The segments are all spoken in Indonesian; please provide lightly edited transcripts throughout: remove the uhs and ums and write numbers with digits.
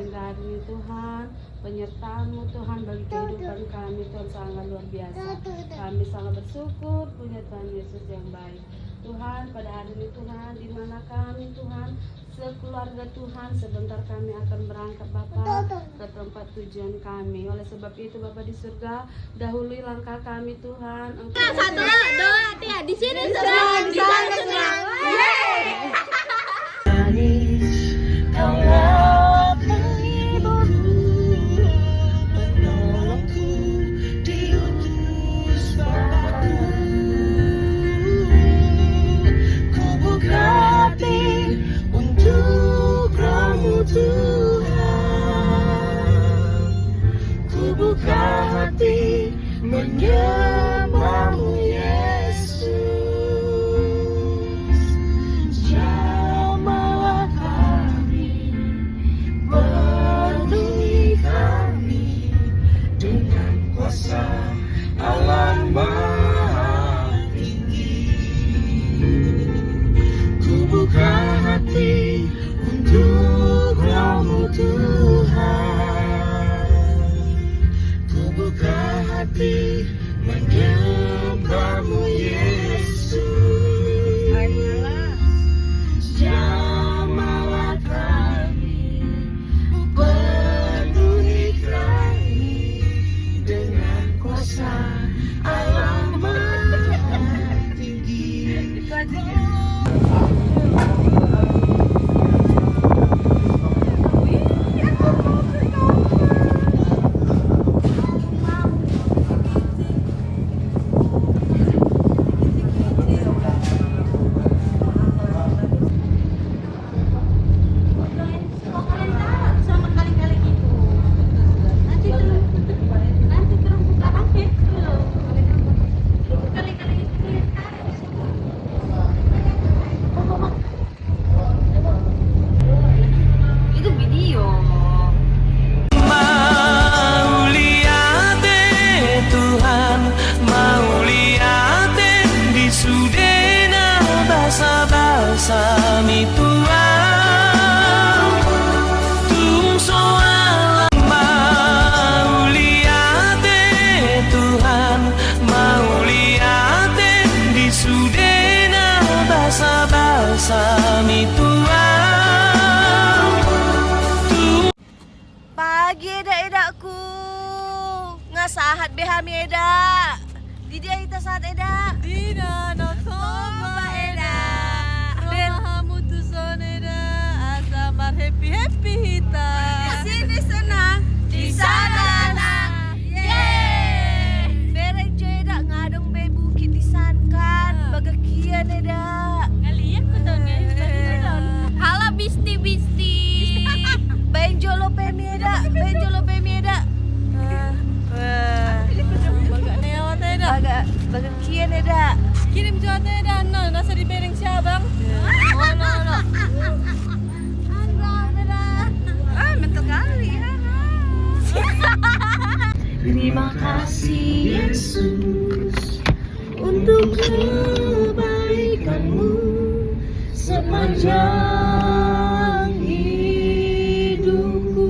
hingga hari ini Tuhan. Penyertaan-Mu Tuhan bagi kehidupan kami Tuhan sangat luar biasa. Kami sangat bersyukur punya Tuhan Yesus yang baik. Tuhan, pada hari ini Tuhan, di mana kami Tuhan, sekeluarga Tuhan, sebentar kami akan berangkat Bapa ke tempat tujuan kami. Oleh sebab itu Bapa di surga, dahului langkah kami Tuhan. Engkau Satu doa Tia di sini semua, di sana semua. Buka hati menyembah-Mu Yesus. Jamahlah kami, penuhi kami dengan kuasa Allah Maha Tinggi. Ku buka hati untuk Roh-Mu Tuhan. Buka hati menyembah-Mu Yesus. Jamahlah kami, penuhi kami dengan kuasa Allah Maha Tinggi. Sami Tuhan, tung soal mau lihat Tuhan, mau lihat di sudena basa-basa mi Tuhan. Pagi edak-edakku, ngasahat behami edak. Di dia kita saat edak. Dina notoba edak. Happy kita. Di sini senang, di sana senang. Yeay. Bereng joy dak ngadong be bukit di sankan. Bagakian dak. Ngalian ku tau guys. Hala bisti. Benjolo pemi dak, benjolo pemi dak. Bagak neawat dak. Bagakian dak. Kirim jawat dak. No, nasa di bereng siya bang. No. Terima kasih Yesus untuk kebaikan-Mu sepanjang hidupku.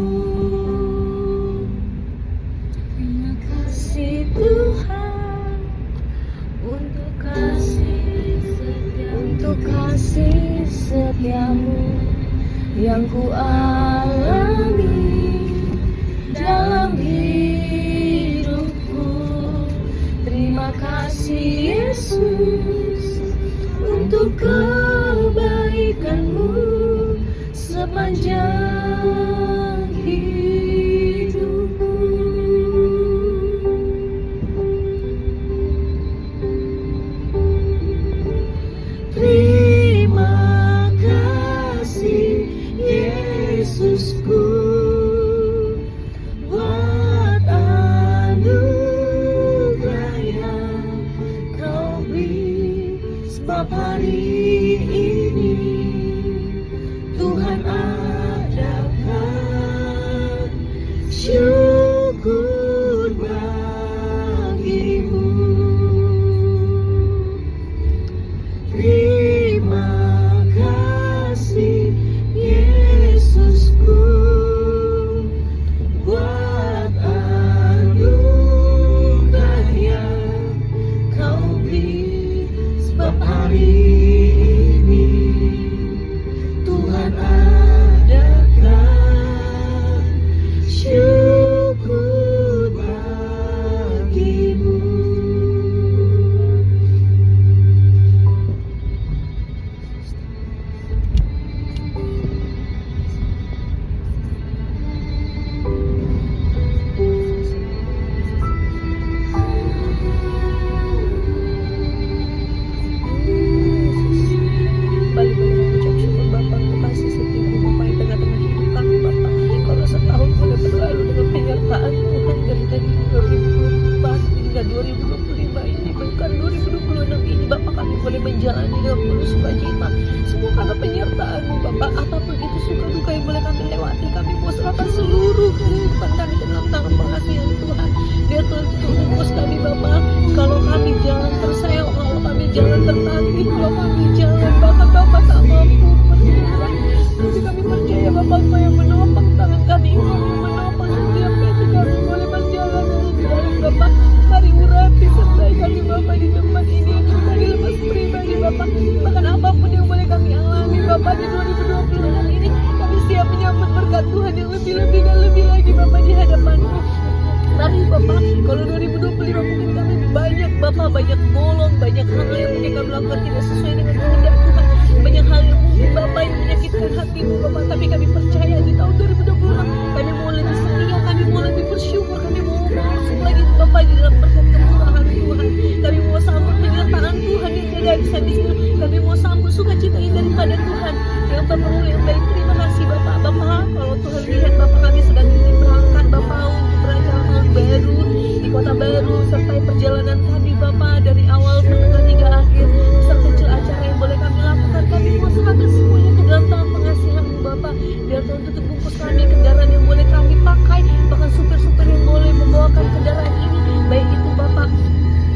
Terima kasih Tuhan untuk kasih setia-Mu yang ku alami dalam hidupku. Terima kasih Yesus untuk kebaikan-Mu sepanjang hidupku. Terima kasih Yesusku. Sebab hari ini Tuhan adakan syukur bagimu. Terima kasih Yesusku. berkat Tuhan yang lebih-lebih dan lebih lagi Bapak di hadapan-Mu. Mari Bapak, kalau 2025 mungkin kami banyak Bapak, banyak bolong, banyak hal yang mungkin kami lakukan tidak sesuai dengan kehendak Tuhan, banyak hal yang mungkin Bapak yang menyakitkan hati-Mu Bapak, tapi kami percaya di tahun 2026 kami mau lebih setia, kami mau lebih bersyukur, kami mau masuk lagi Bapak di dalam berkat kemurahan Tuhan, kami mau sambut penyertaan Tuhan yang tidak habis-habisnya, kami mau sambut sukacita yang daripada Tuhan yang Bapak yang baik. Terima kasih Bapak. Kalau Tuhan lihat Bapak kami sedang berangkat Bapak untuk beracara tahun baru di kota baru, sertai perjalanan kami Bapak dari awal pertengahan hingga akhir, serta kecil acara yang boleh kami lakukan, kami mau serahkan semuanya ke dalam tangan pengasihan-Mu Bapak. Biar Tuhan tutup bungkus kami, kendaraan yang boleh kami pakai, bahkan supir-supir yang boleh membawakan kendaraan ini, baik itu Bapak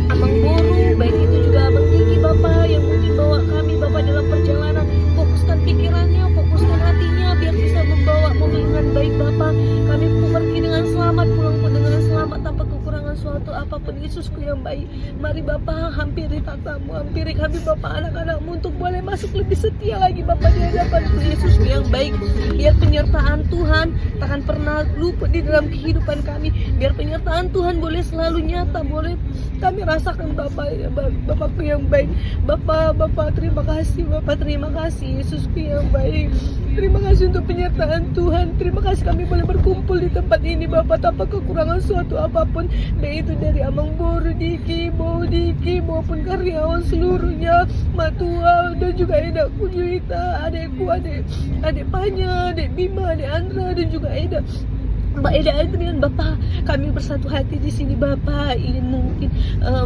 Amang Boru, baik itu juga Abang Tinggi Bapak yang mungkin bawa kami Bapak dalam perjalanan. Fokuskan pikirannya, fokuskan hatinya biar bisa membawa mobil dengan baik Bapak. Kami pergi dengan selamat, pulang pun dengan selamat tanpa kekurangan suatu apapun. Yesusku yang baik, mari Bapak hampiri takhta-Mu, hampiri kami Bapak anak-anak-Mu untuk boleh masuk lebih setia lagi Bapak di hadapan-Mu. Yesusku yang baik, biar penyertaan Tuhan takkan pernah luput di dalam kehidupan kami, biar penyertaan Tuhan boleh selalu nyata, boleh kami rasakan Bapak ya, Bapakku yang baik. Bapak terima kasih Bapak, terima kasih Yesusku yang baik. Terima kasih untuk penyertaan Tuhan. Terima kasih kami boleh berkumpul di tempat ini Bapak tanpa kekurangan suatu apapun, baik itu dari Amang Boru, Diki maupun karyawan seluruhnya, Matua dan juga Edaku Juwita, adekku, adek Panya, adek Bima, adek Andra dan juga Eda. Mbak Eda Adrian Bapak, kami bersatu hati di sini Bapak, ingin mungkin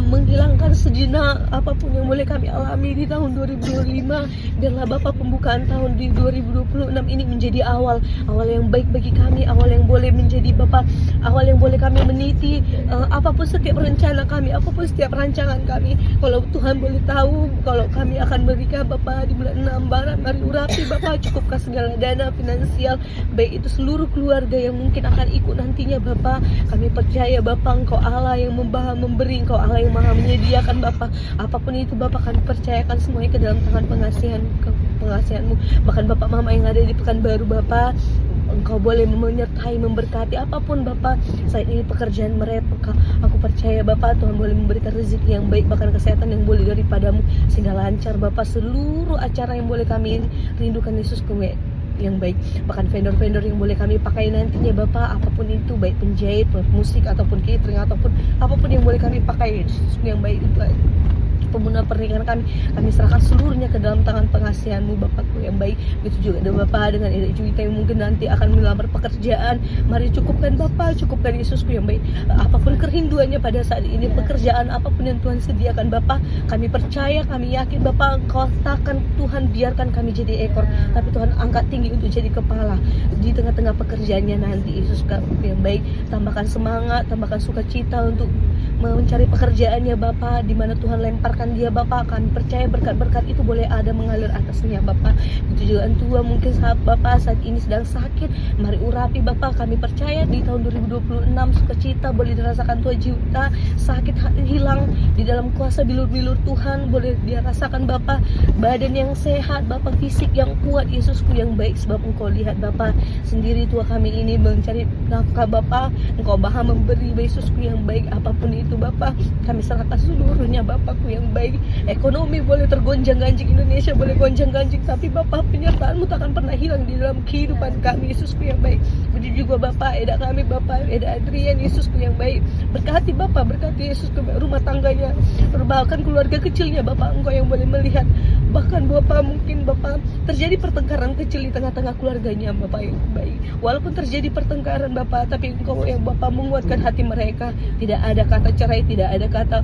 menghilangkan sejenak apapun yang boleh kami alami di tahun 2025. Biarlah Bapak pembukaan tahun di 2026 ini menjadi awal yang baik bagi kami, awal yang boleh menjadi Bapak, awal yang boleh kami meniti apapun setiap rencana kami, apapun setiap rancangan kami. Kalau Tuhan boleh tahu kalau kami akan menikah Bapak di bulan 6 Maret, mari urapi Bapak, cukupkan segala dana finansial, baik itu seluruh keluarga yang mungkin akan ikut nantinya Bapak. Kami percaya Bapak, Engkau Allah yang memberi, Engkau Allah yang maha menyediakan Bapak. Apapun itu Bapak, kami percayakan semuanya ke dalam tangan pengasihan-Mu. Bahkan Bapak Mama yang ada di Pekanbaru Bapak, Engkau boleh menyertai, memberkati apapun Bapak saat ini pekerjaan mereka. Aku percaya Bapak, Tuhan boleh memberikan rezeki yang baik, bahkan kesehatan yang boleh daripada-Mu, sehingga lancar Bapak seluruh acara yang boleh kami rindukan. Yesus yang baik, bahkan vendor-vendor yang boleh kami pakai nantinya Bapak, apapun itu, baik penjahit, musik ataupun catering ataupun apapun yang boleh kami pakai, yang baik itu pemunah pernikahan kami serahkan seluruhnya ke dalam tangan pengasihan-Mu Bapakku yang baik. Begitu juga dengan Bapak, dengan Eda Juwita yang mungkin nanti akan melamar pekerjaan, mari cukupkan Bapak, cukupkan Yesusku yang baik, apapun kerinduannya pada saat ini, pekerjaan apapun yang Tuhan sediakan Bapak, kami percaya, kami yakin Bapak, Engkau takkan Tuhan biarkan kami jadi ekor, tapi Tuhan angkat tinggi untuk jadi kepala di tengah-tengah pekerjaannya nanti. Yesusku yang baik, tambahkan semangat, tambahkan sukacita untuk mencari pekerjaannya Bapak, di mana Tuhan lemparkan dia Bapak. Kami percaya berkat-berkat itu boleh ada mengalir atasnya Bapak. Itu juga Tua mungkin saat Bapak saat ini sedang sakit, mari urapi Bapak. Kami percaya di tahun 2026 sukacita boleh dirasakan Tua Juwita, sakit hilang di dalam kuasa bilur-bilur Tuhan boleh dia rasakan Bapak, badan yang sehat Bapak, fisik yang kuat Yesusku yang baik. Sebab Engkau lihat Bapak sendiri Tua kami ini mencari nafkah Bapak, Engkau maha memberi Yesusku yang baik. Apapun itu Bapak, kami serahkan seluruhnya Bapakku yang baik. Ekonomi boleh tergonjang-ganjing, Indonesia boleh gonjang-ganjing, tapi Bapak penyertaan-Mu takkan pernah hilang di dalam kehidupan kami Yesusku yang baik. Begitu juga Bapak Eda kami Bapak Eda Adrian Yesusku yang baik, berkati Bapak, berkati Yesusku rumah tangganya, bahkan keluarga kecilnya Bapak. Engkau yang boleh melihat, bahkan Bapak mungkin Bapak terjadi pertengkaran kecil di tengah-tengah keluarganya Bapak yang baik. Walaupun terjadi pertengkaran Bapak, tapi Engkau yang Bapak menguatkan hati mereka. Tidak ada kata cerai, tidak ada kata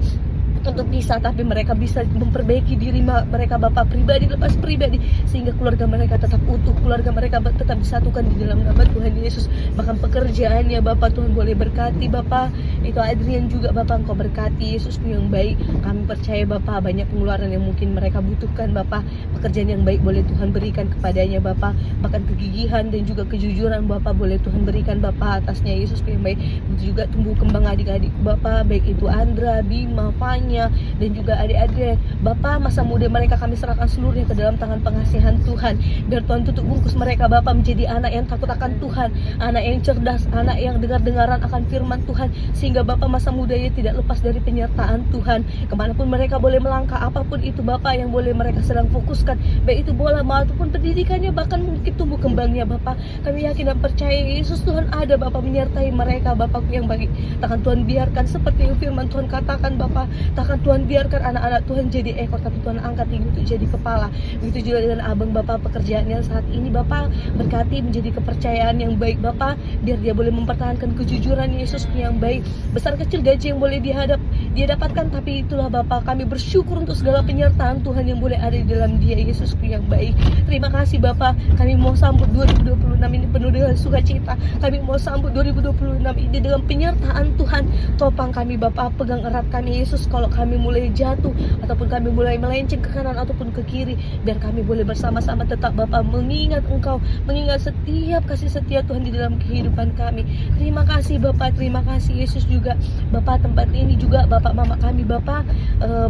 untuk pisah, tapi mereka bisa memperbaiki diri mereka Bapak pribadi lepas pribadi, sehingga keluarga mereka tetap utuh, keluarga mereka tetap disatukan di dalam nama Tuhan Yesus. Bahkan pekerjaannya Bapak, Tuhan boleh berkati Bapak. Itu Adrian juga Bapak, Engkau berkati Yesusku yang baik. Kami percaya Bapak banyak pengeluaran yang mungkin mereka butuhkan Bapak, pekerjaan yang baik boleh Tuhan berikan kepadanya Bapak. Bahkan kegigihan dan juga kejujuran Bapak boleh Tuhan berikan Bapak atasnya Yesusku yang baik. Begitu juga tumbuh kembang adik-adik Bapak, baik itu Andra, Bima, Fanya, anaknya dan juga adik-adik Bapa, masa muda mereka kami serahkan seluruhnya ke dalam tangan pengasihan Tuhan. Biar Tuhan tutup bungkus mereka Bapa menjadi anak yang takut akan Tuhan, anak yang cerdas, anak yang dengar-dengaran akan firman Tuhan, sehingga Bapa masa mudanya tidak lepas dari penyertaan Tuhan. Kemanapun mereka boleh melangkah, apapun itu Bapa yang boleh mereka sedang fokuskan, baik itu bola maupun pendidikannya, bahkan mungkin tumbuh kembangnya Bapa, kami yakin dan percaya Yesus Tuhan ada Bapa menyertai mereka Bapakku yang baik. Takkan Tuhan biarkan seperti yang firman Tuhan katakan Bapa, takkan Tuhan biarkan anak-anak Tuhan jadi ekor, tapi Tuhan angkat tinggi untuk jadi kepala. Begitu juga dengan abang Bapa, pekerjaannya saat ini Bapa berkati menjadi kepercayaan yang baik Bapa, biar dia boleh mempertahankan kejujuran Yesus yang baik. Besar kecil gaji yang boleh dia dapatkan, tapi itulah Bapa, kami bersyukur untuk segala penyertaan Tuhan yang boleh ada di dalam dia Yesusku yang baik. Terima kasih Bapa, kami mau sambut 2026 ini penuh dengan sukacita. Kami mau sambut 2026 ini dengan penyertaan Tuhan. Topang kami Bapa, pegang erat kami Yesus kalau kami mulai jatuh ataupun kami mulai melenceng ke kanan ataupun ke kiri, biar kami boleh bersama-sama tetap Bapa mengingat Engkau, mengingat setiap kasih setia Tuhan di dalam kehidupan kami. Terima kasih Bapa, terima kasih Yesus juga Bapa, tempat ini juga Bapak Mama kami Bapa,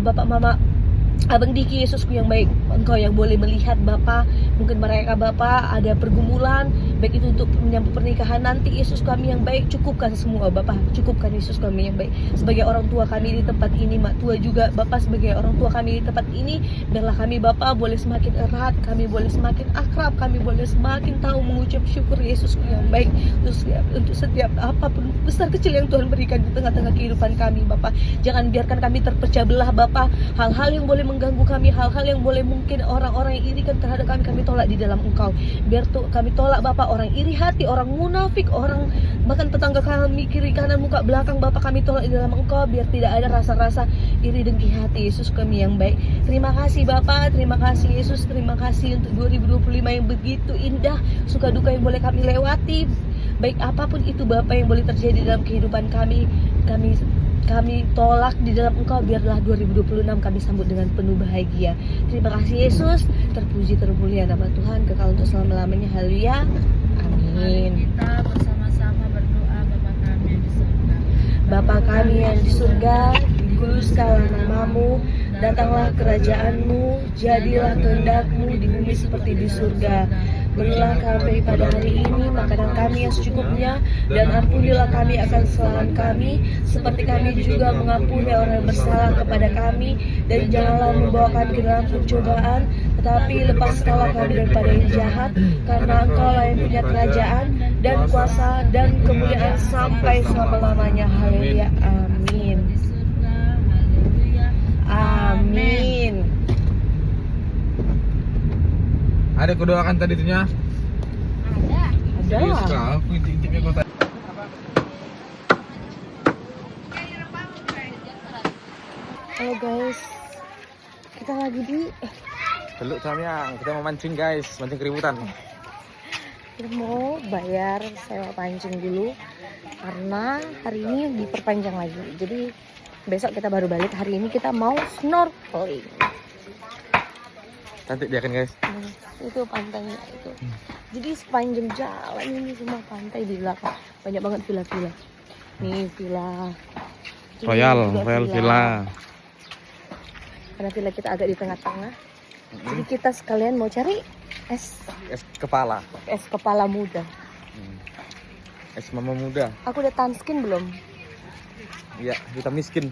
Bapak Mama Abang Diki Yesusku yang baik, Engkau yang boleh melihat Bapa, mungkin mereka Bapa ada pergumulan, baik itu untuk menyambut pernikahan nanti. Yesus kami yang baik, cukupkan semua Bapa, cukupkan Yesus kami yang baik. Sebagai orang tua kami di tempat ini, mak tua juga Bapa, sebagai orang tua kami di tempat ini, biarlah kami Bapa boleh semakin erat, kami boleh semakin akrab, kami boleh semakin tahu mengucap syukur Yesusku yang baik untuk setiap apapun besar kecil yang Tuhan berikan di tengah-tengah kehidupan kami Bapa. Jangan biarkan kami terpecah belah Bapa, hal-hal yang boleh mengganggu kami, hal-hal yang boleh mungkin orang-orang yang irikan terhadap kami tolak di dalam Engkau. Biar kami tolak Bapak orang iri hati, orang munafik, orang bahkan tetangga kami kiri kanan muka belakang Bapak, kami tolak di dalam Engkau, biar tidak ada rasa-rasa iri dengki hati Yesus kami yang baik. Terima kasih Bapak, terima kasih Yesus, terima kasih untuk 2025 yang begitu indah, suka duka yang boleh kami lewati, baik apapun itu Bapak yang boleh terjadi dalam kehidupan kami tolak di dalam Engkau, biarlah 2026 kami sambut dengan penuh bahagia. Terima kasih Yesus, terpuji termulia nama Tuhan kekal untuk selama-lamanya. Haleluya, amin. Kita bersama-sama berdoa. Bapa kami yang di surga, dikuduskanlah namamu, datanglah kerajaanmu, jadilah kehendak-mu di bumi seperti di surga. Berilah kami pada hari ini makanan kami yang secukupnya, dan ampunilah kami akan kesalahan kami, seperti kami juga mengampuni orang yang bersalah kepada kami, dan janganlah membawa kami ke dalam pencobaan, tetapi lepaskanlah kami daripada yang jahat, karena Engkau-lah yang punya kerajaan dan kuasa dan kemuliaan sampai selama-lamanya. Haleluya, amin. Amin. Ada kau doakan tadi itunya? Serius Ada. kau, aku intip-intipnya kau tadi. Halo guys, kita lagi di Teluk Samyang, kita mau mancing guys, mancing keributan. kita mau bayar sewa pancing dulu karena hari ini diperpanjang lagi. Jadi besok kita baru balik. Hari ini kita mau snorkeling. Cantik dia kan guys. Itu pantainya itu. Jadi sepanjang jalan ini semua pantai di belakang. Banyak banget villa-villa. Nih villa. Ini juga Royal Villa. Karena villa kita agak di tengah-tengah. Jadi kita sekalian mau cari es kepala. es kepala muda. Es mama muda. Aku udah tan skin belum? Iya, kita miskin.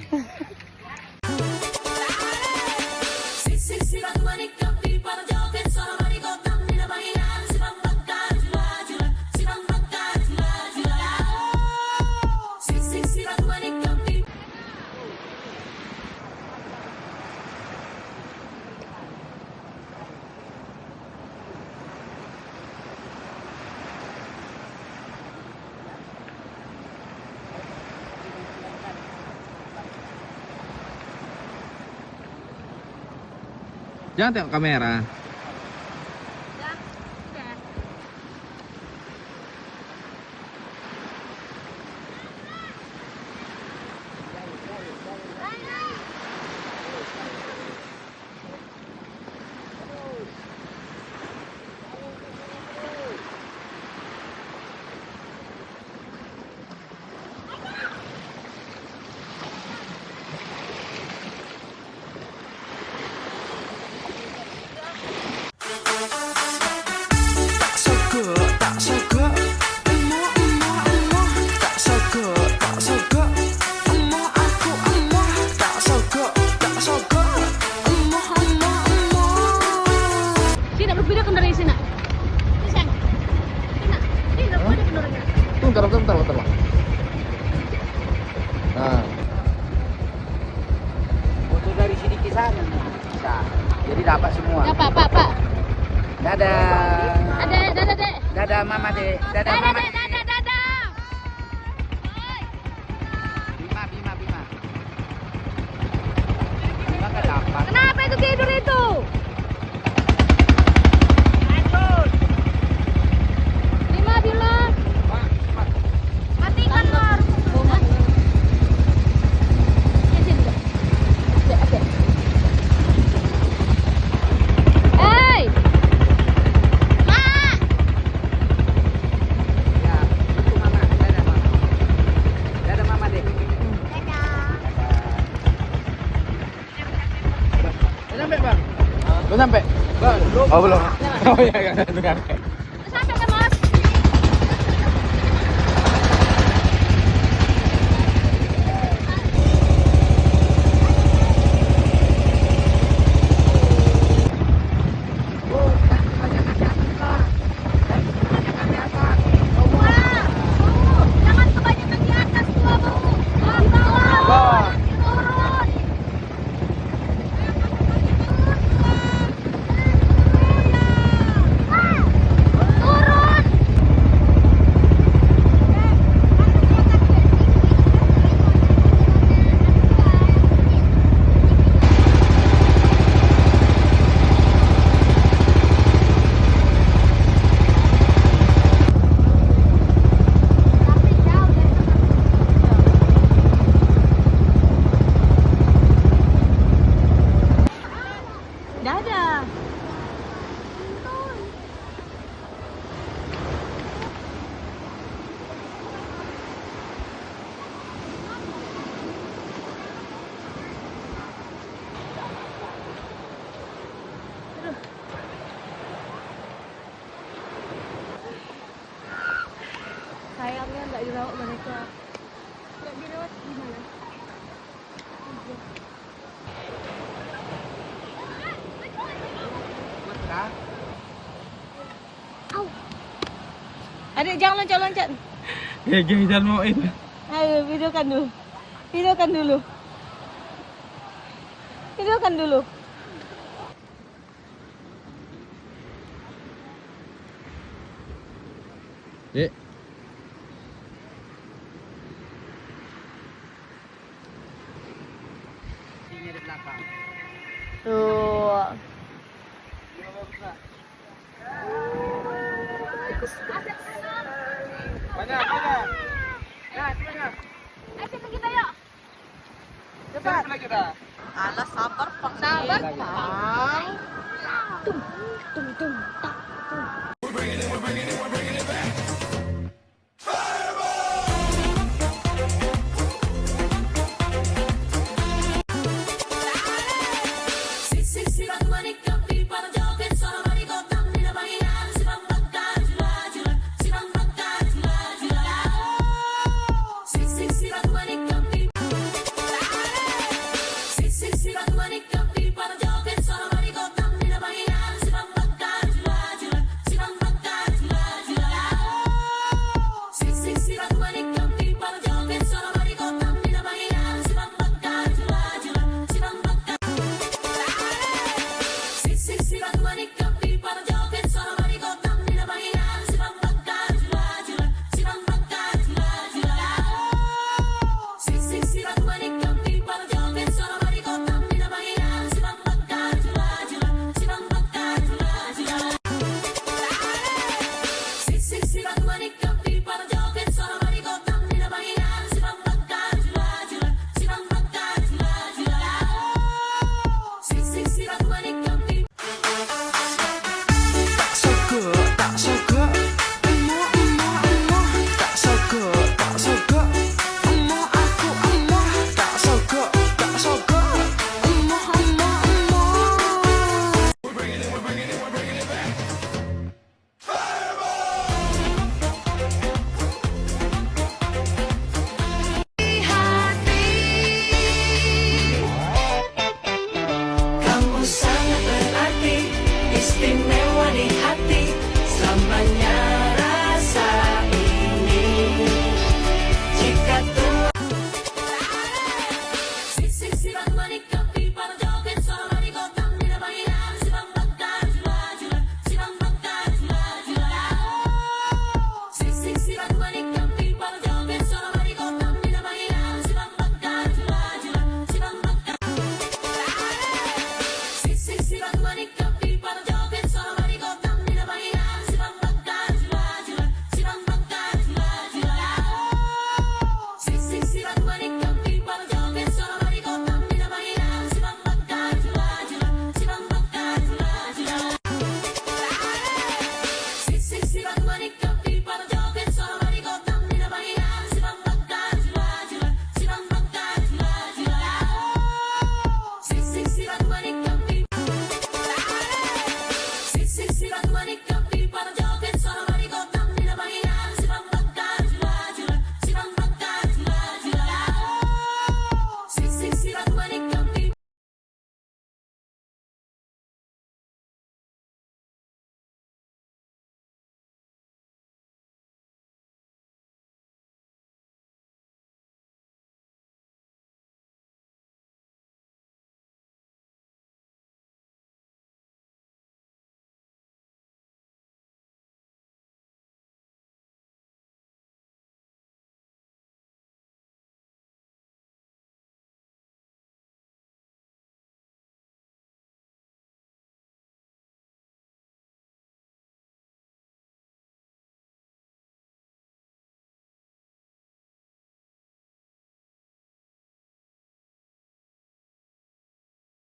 Jangan tengok kamera. bentar. Nah, Foto dari sini ke sana bisa. Jadi dapat semua. Ya, Pak. Dadah. Dadah, Dek. Dadah Mama Dek. Dadah Mama Dek. Dadah. Bima. Bima kan dapat. Kenapa itu tidur itu? Bima. Matikan, Lor. Hei! Mak! Ya, itu Mama. Dadah Mama. Dadah Mama Dek. Udah sampai Bang? belum sampai? Oh belum. Oh iya, belum sampai. Sampai kan, Mas? Jangan kebanyakan di atas, tua bau. Di bawah. Turun. Turun. Dadah. Sayangnya nggak dirawat mereka. Nggak dirawat gimana? Adik jangan loncat-loncat. Ya, jangan mau ini. Ayo videokan dulu. Dek. Sini di belakang. Tuh. Banyak. Ayo kita yuk. Cepat kita. Alah sabar, Pak. Sabar, Pak. Tung.